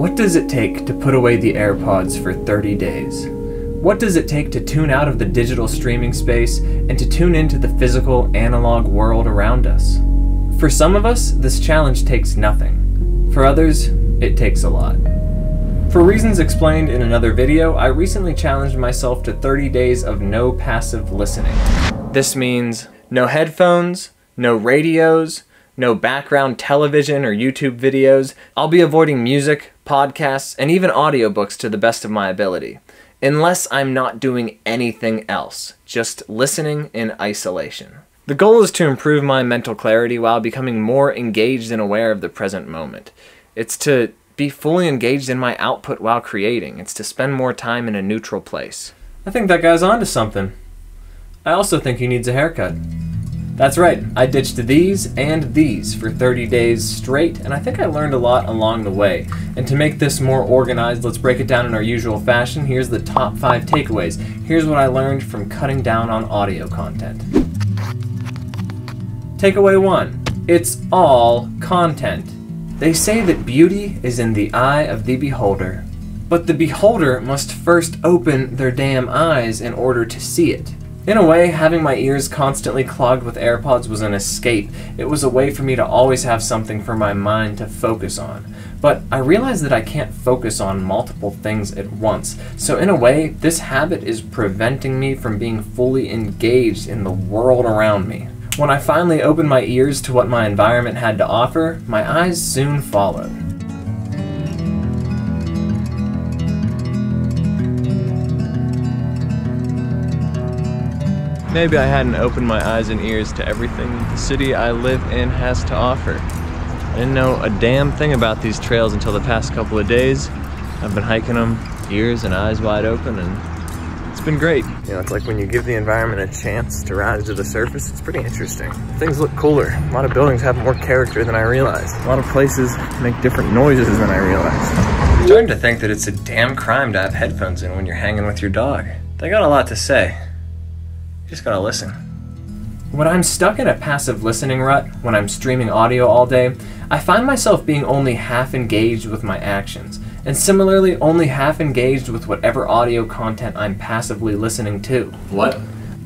What does it take to put away the AirPods for 30 days? What does it take to tune out of the digital streaming space and to tune into the physical, analog world around us? For some of us, this challenge takes nothing. For others, it takes a lot. For reasons explained in another video, I recently challenged myself to 30 days of no passive listening. This means no headphones, no radios, no background television or YouTube videos. I'll be avoiding music, podcasts, and even audiobooks to the best of my ability. Unless I'm not doing anything else, just listening in isolation. The goal is to improve my mental clarity while becoming more engaged and aware of the present moment. It's to be fully engaged in my output while creating. It's to spend more time in a neutral place. I think that guy's onto something. I also think he needs a haircut. That's right, I ditched these and these for 30 days straight, and I think I learned a lot along the way. And to make this more organized, let's break it down in our usual fashion. Here's the top 5 takeaways. Here's what I learned from cutting down on audio content. Takeaway 1. It's all content. They say that beauty is in the eye of the beholder, but the beholder must first open their damn eyes in order to see it. In a way, having my ears constantly clogged with AirPods was an escape. It was a way for me to always have something for my mind to focus on. But I realized that I can't focus on multiple things at once. So in a way, this habit is preventing me from being fully engaged in the world around me. When I finally opened my ears to what my environment had to offer, my eyes soon followed. Maybe I hadn't opened my eyes and ears to everything the city I live in has to offer. I didn't know a damn thing about these trails until the past couple of days. I've been hiking them, ears and eyes wide open, and it's been great. You know, it's like when you give the environment a chance to rise to the surface, it's pretty interesting. Things look cooler. A lot of buildings have more character than I realized. A lot of places make different noises than I realized. I'm starting to think that it's a damn crime to have headphones in when you're hanging with your dog. They got a lot to say. Just gotta listen. When I'm stuck in a passive listening rut, when I'm streaming audio all day, I find myself being only half engaged with my actions, and similarly only half engaged with whatever audio content I'm passively listening to. What?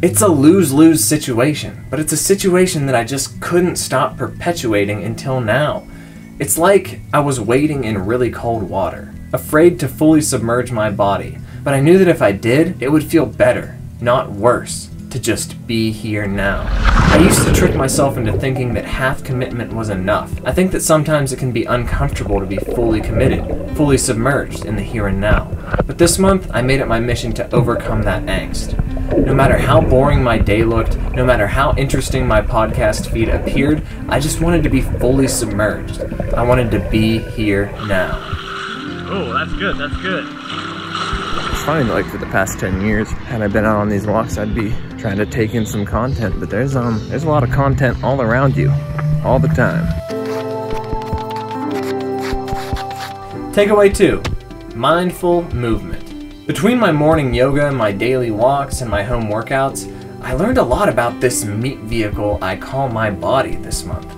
It's a lose-lose situation, but it's a situation that I just couldn't stop perpetuating until now. It's like I was wading in really cold water, afraid to fully submerge my body, but I knew that if I did, it would feel better, not worse. To just be here now. I used to trick myself into thinking that half commitment was enough. I think that sometimes it can be uncomfortable to be fully committed, fully submerged in the here and now. But this month, I made it my mission to overcome that angst. No matter how boring my day looked, no matter how interesting my podcast feed appeared, I just wanted to be fully submerged. I wanted to be here now. Oh, that's good, that's good. It's funny, like for the past 10 years, had I been out on these walks, I'd be trying to take in some content, but there's a lot of content all around you, all the time. Takeaway 2, mindful movement. Between my morning yoga, my daily walks, and my home workouts, I learned a lot about this meat vehicle I call my body this month.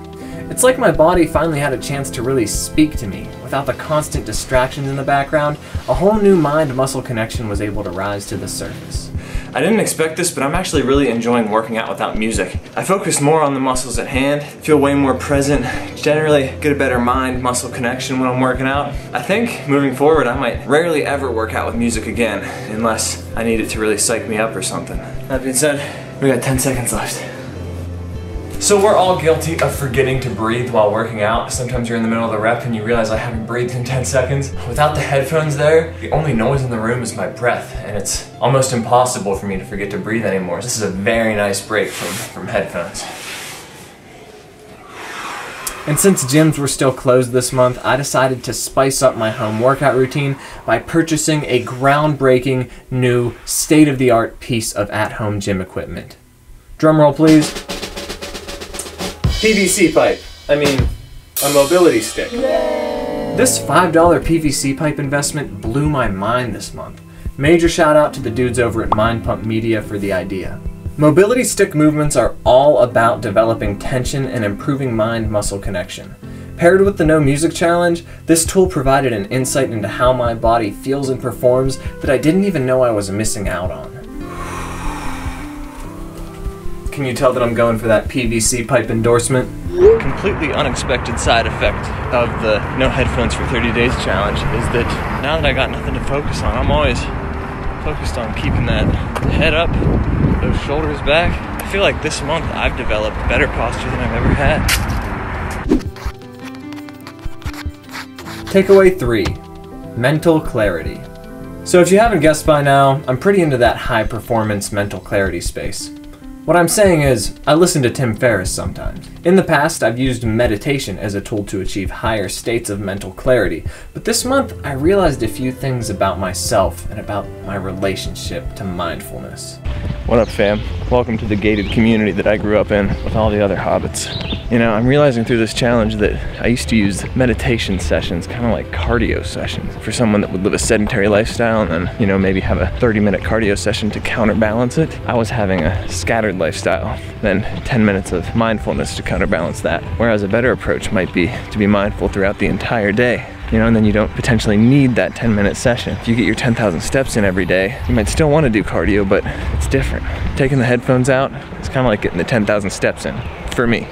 It's like my body finally had a chance to really speak to me. Without the constant distractions in the background, a whole new mind-muscle connection was able to rise to the surface. I didn't expect this, but I'm actually really enjoying working out without music. I focus more on the muscles at hand, feel way more present, generally get a better mind-muscle connection when I'm working out. I think, moving forward, I might rarely ever work out with music again, unless I need it to really psych me up or something. That being said, we got 10 seconds left. So we're all guilty of forgetting to breathe while working out. Sometimes you're in the middle of the rep and you realize I haven't breathed in 10 seconds. Without the headphones there, the only noise in the room is my breath, and it's almost impossible for me to forget to breathe anymore. This is a very nice break from headphones. And since gyms were still closed this month, I decided to spice up my home workout routine by purchasing a groundbreaking new state-of-the-art piece of at-home gym equipment. Drum roll, please. PVC pipe. I mean, a mobility stick. Yay! This $5 PVC pipe investment blew my mind this month. Major shout out to the dudes over at Mind Pump Media for the idea. Mobility stick movements are all about developing tension and improving mind-muscle connection. Paired with the no music challenge, this tool provided an insight into how my body feels and performs that I didn't even know I was missing out on. Can you tell that I'm going for that PVC pipe endorsement? Completely unexpected side effect of the no headphones for 30 days challenge is that now that I got nothing to focus on, I'm always focused on keeping that head up, those shoulders back. I feel like this month I've developed better posture than I've ever had. Takeaway 3, mental clarity. So if you haven't guessed by now, I'm pretty into that high performance mental clarity space. What I'm saying is, I listen to Tim Ferriss sometimes. In the past, I've used meditation as a tool to achieve higher states of mental clarity, but this month I realized a few things about myself and about my relationship to mindfulness. What up, fam? Welcome to the gated community that I grew up in with all the other hobbits. You know, I'm realizing through this challenge that I used to use meditation sessions, kind of like cardio sessions, for someone that would live a sedentary lifestyle and then, you know, maybe have a 30-minute cardio session to counterbalance it. I was having a scattered lifestyle, then 10 minutes of mindfulness to counterbalance that. Whereas a better approach might be to be mindful throughout the entire day. You know, and then you don't potentially need that 10-minute session. If you get your 10,000 steps in every day, you might still want to do cardio, but it's different. Taking the headphones out, it's kind of like getting the 10,000 steps in, for me.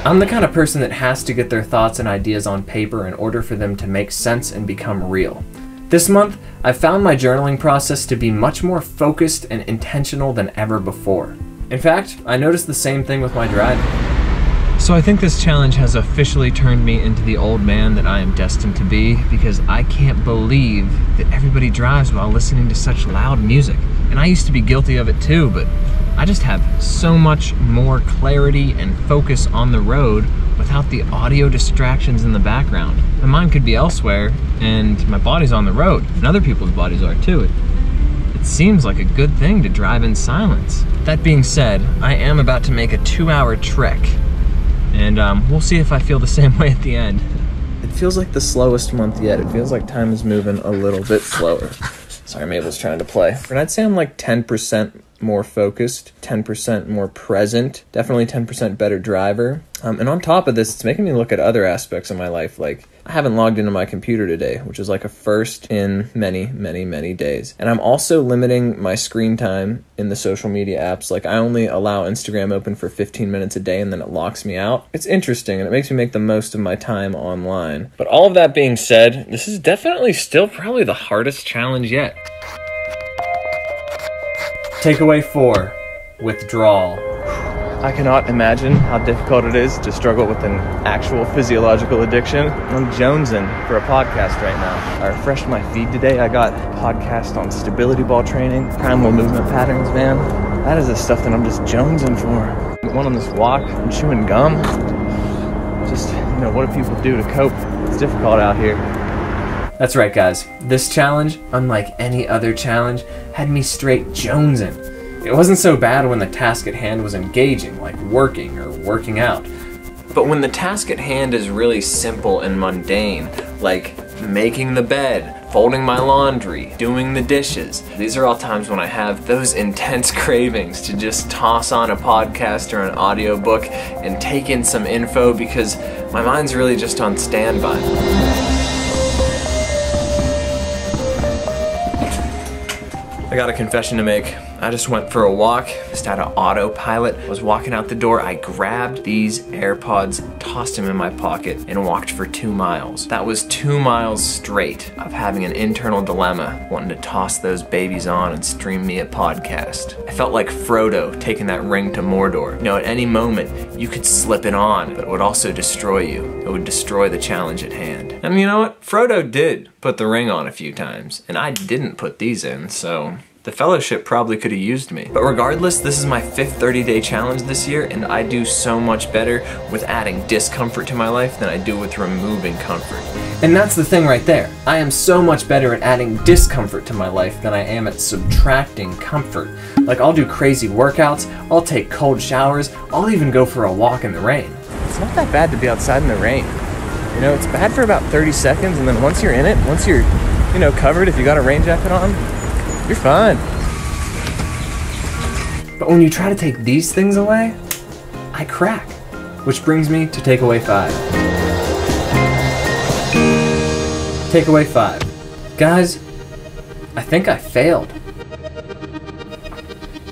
I'm the kind of person that has to get their thoughts and ideas on paper in order for them to make sense and become real. This month, I've found my journaling process to be much more focused and intentional than ever before. In fact, I noticed the same thing with my driving. So I think this challenge has officially turned me into the old man that I am destined to be, because I can't believe that everybody drives while listening to such loud music. And I used to be guilty of it too, but I just have so much more clarity and focus on the road without the audio distractions in the background. My mind could be elsewhere and my body's on the road, and other people's bodies are too. It seems like a good thing to drive in silence. That being said, I am about to make a 2-hour trek. And we'll see if I feel the same way at the end. It feels like the slowest month yet. It feels like time is moving a little bit slower. Sorry, Mabel's trying to play. And I'd say I'm like 10% more focused, 10% more present, definitely 10% better driver. And on top of this, it's making me look at other aspects of my life. Like, I haven't logged into my computer today, which is like a first in many, many, many days. And I'm also limiting my screen time in the social media apps. Like, I only allow Instagram open for 15 minutes a day and then it locks me out. It's interesting and it makes me make the most of my time online. But all of that being said, this is definitely still probably the hardest challenge yet. Takeaway 4, withdrawal. I cannot imagine how difficult it is to struggle with an actual physiological addiction. I'm jonesing for a podcast right now. I refreshed my feed today. I got a podcast on stability ball training, primal movement patterns, man. That is the stuff that I'm just jonesing for. One on this walk, I'm chewing gum. Just, you know, what do people do to cope? It's difficult out here. That's right, guys. This challenge, unlike any other challenge, had me straight jonesing. It wasn't so bad when the task at hand was engaging, like working or working out. But when the task at hand is really simple and mundane, like making the bed, folding my laundry, doing the dishes, these are all times when I have those intense cravings to just toss on a podcast or an audiobook and take in some info because my mind's really just on standby. I got a confession to make. I just went for a walk, just had an autopilot. I was walking out the door, I grabbed these AirPods, tossed them in my pocket, and walked for 2 miles. That was 2 miles straight of having an internal dilemma, wanting to toss those babies on and stream me a podcast. I felt like Frodo taking that ring to Mordor. You know, at any moment, you could slip it on, but it would also destroy you. It would destroy the challenge at hand. And you know what? Frodo did put the ring on a few times, and I didn't put these in, so the fellowship probably could have used me. But regardless, this is my 5th 30-day challenge this year, and I do so much better with adding discomfort to my life than I do with removing comfort. And that's the thing right there. I am so much better at adding discomfort to my life than I am at subtracting comfort. Like, I'll do crazy workouts, I'll take cold showers, I'll even go for a walk in the rain. It's not that bad to be outside in the rain. You know, it's bad for about 30 seconds, and then once you're in it, once you're, you know, covered, if you got a rain jacket on, you're fine. But when you try to take these things away, I crack. Which brings me to takeaway 5. Takeaway 5. Guys, I think I failed.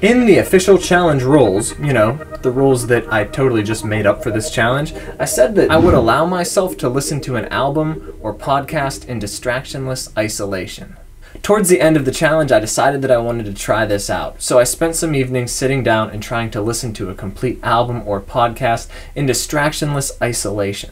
In the official challenge rules, you know, the rules that I totally just made up for this challenge, I said that I would allow myself to listen to an album or podcast in distractionless isolation. Towards the end of the challenge, I decided that I wanted to try this out, so I spent some evenings sitting down and trying to listen to a complete album or podcast in distractionless isolation.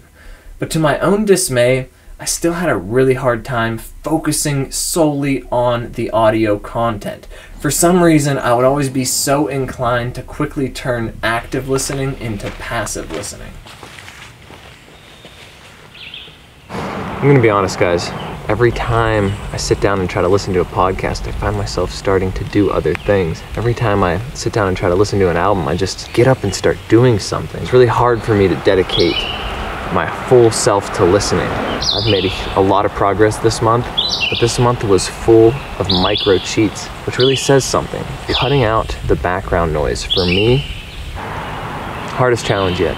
But to my own dismay, I still had a really hard time focusing solely on the audio content. For some reason, I would always be so inclined to quickly turn active listening into passive listening. I'm gonna be honest, guys. Every time I sit down and try to listen to a podcast, I find myself starting to do other things. Every time I sit down and try to listen to an album, I just get up and start doing something. It's really hard for me to dedicate my full self to listening. I've made a lot of progress this month, but this month was full of micro cheats, which really says something. Cutting out the background noise, for me, hardest challenge yet.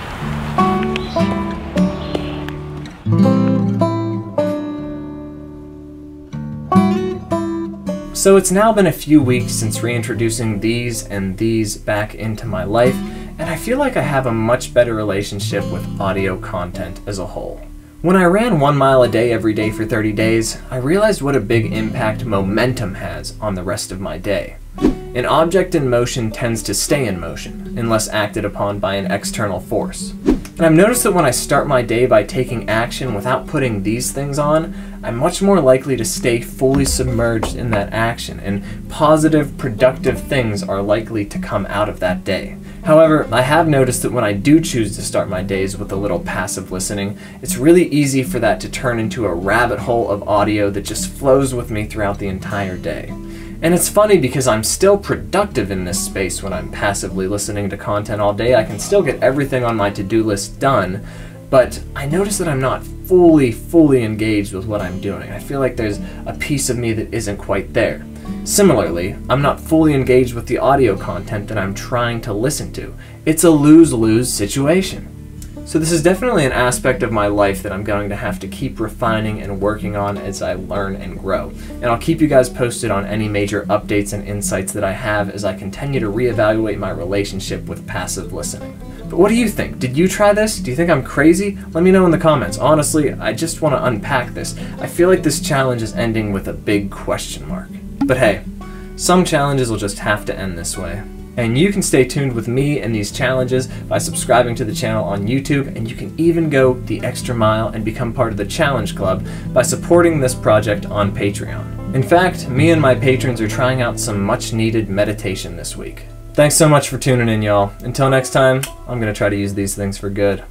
So it's now been a few weeks since reintroducing these and these back into my life, and I feel like I have a much better relationship with audio content as a whole. When I ran 1 mile a day every day for 30 days, I realized what a big impact momentum has on the rest of my day. An object in motion tends to stay in motion, unless acted upon by an external force. And I've noticed that when I start my day by taking action without putting these things on, I'm much more likely to stay fully submerged in that action, and positive, productive things are likely to come out of that day. However, I have noticed that when I do choose to start my days with a little passive listening, it's really easy for that to turn into a rabbit hole of audio that just flows with me throughout the entire day. And it's funny because I'm still productive in this space when I'm passively listening to content all day. I can still get everything on my to-do list done, but I notice that I'm not fully engaged with what I'm doing. I feel like there's a piece of me that isn't quite there. Similarly, I'm not fully engaged with the audio content that I'm trying to listen to. It's a lose-lose situation. So this is definitely an aspect of my life that I'm going to have to keep refining and working on as I learn and grow. And I'll keep you guys posted on any major updates and insights that I have as I continue to reevaluate my relationship with passive listening. But what do you think? Did you try this? Do you think I'm crazy? Let me know in the comments. Honestly, I just want to unpack this. I feel like this challenge is ending with a big question mark. But hey, some challenges will just have to end this way. And you can stay tuned with me and these challenges by subscribing to the channel on YouTube, and you can even go the extra mile and become part of the Challenge Club by supporting this project on Patreon. In fact, me and my patrons are trying out some much needed meditation this week. Thanks so much for tuning in, y'all. Until next time, I'm gonna try to use these things for good.